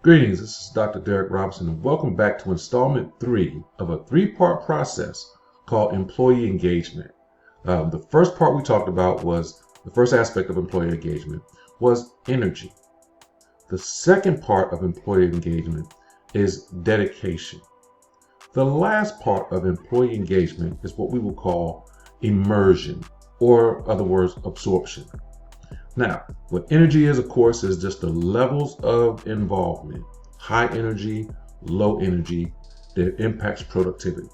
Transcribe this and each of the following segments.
Greetings, this is Dr. Derek Robinson, and welcome back to installment 3 of a 3-part process called employee engagement. The first part we talked about was the first aspect of employee engagement was energy. The second part of employee engagement is dedication. The last part of employee engagement is what we will call immersion, or other words, absorption. Now, what energy is, of course, is just the levels of involvement, high energy, low energy, that impacts productivity.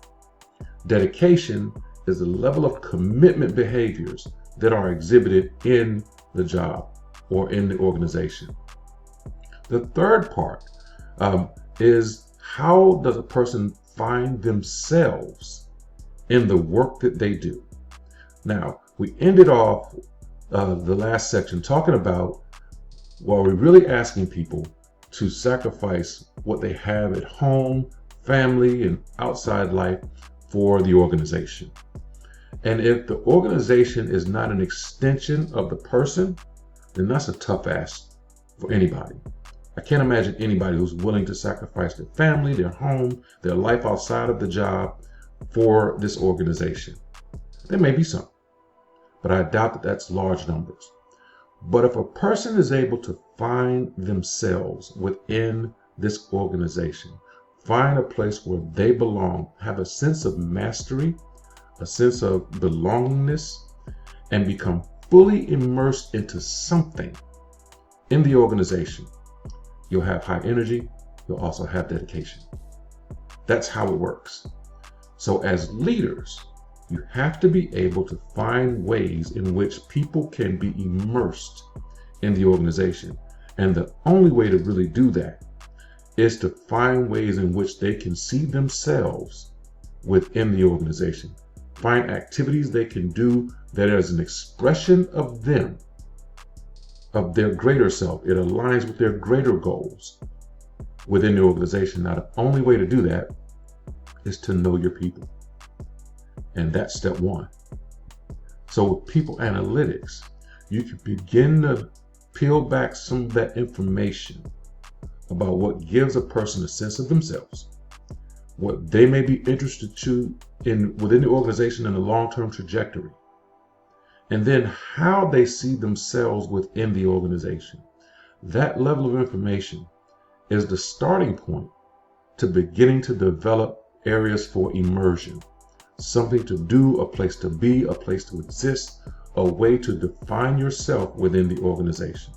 Dedication is the level of commitment behaviors that are exhibited in the job or in the organization. The third part is how does a person find themselves in the work that they do. Now, we ended off the last section talking about, well, we're really asking people to sacrifice what they have at home, family, and outside life for the organization. And if the organization is not an extension of the person, then that's a tough ask for anybody. I can't imagine anybody who's willing to sacrifice their family, their home, their life outside of the job for this organization. There may be some, but I doubt that that's large numbers. But if a person is able to find themselves within this organization, find a place where they belong, have a sense of mastery, a sense of belongingness, and become fully immersed into something in the organization, you'll have high energy, you'll also have dedication. That's how it works. So as leaders, you have to be able to find ways in which people can be immersed in the organization. And the only way to really do that is to find ways in which they can see themselves within the organization. Find activities they can do that is an expression of them, of their greater self. It aligns with their greater goals within the organization. Now, the only way to do that is to know your people. And that's step one. So with people analytics, you can begin to peel back some of that information about what gives a person a sense of themselves, what they may be interested in within the organization in a long-term trajectory, and then how they see themselves within the organization. That level of information is the starting point to beginning to develop areas for immersion. Something to do, a place to be, a place to exist, a way to define yourself within the organization.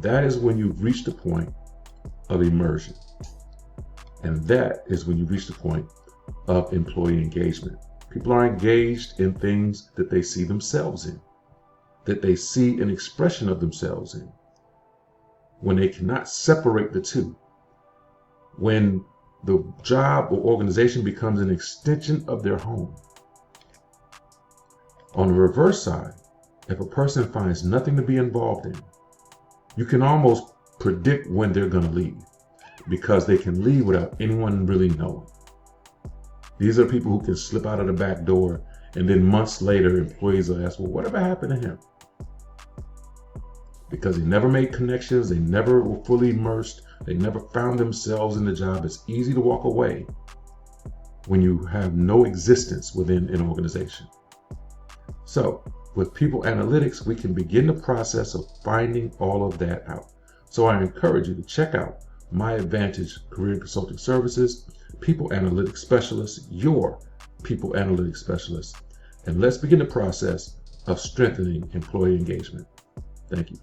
That is when you've reached the point of immersion. And that is when you reach the point of employee engagement. People are engaged in things that they see themselves in, that they see an expression of themselves in. When they cannot separate the two, when the job or organization becomes an extension of their home. On the reverse side, if a person finds nothing to be involved in, you can almost predict when they're going to leave, because they can leave without anyone really knowing. These are people who can slip out of the back door, and then months later, employees will ask, well, whatever happened to him? Because they never made connections, they never were fully immersed, they never found themselves in the job. It's easy to walk away when you have no existence within an organization. So with people analytics, we can begin the process of finding all of that out. So I encourage you to check out My Advantage Career Consulting Services, People Analytics Specialist, your People Analytics Specialist. And let's begin the process of strengthening employee engagement. Thank you.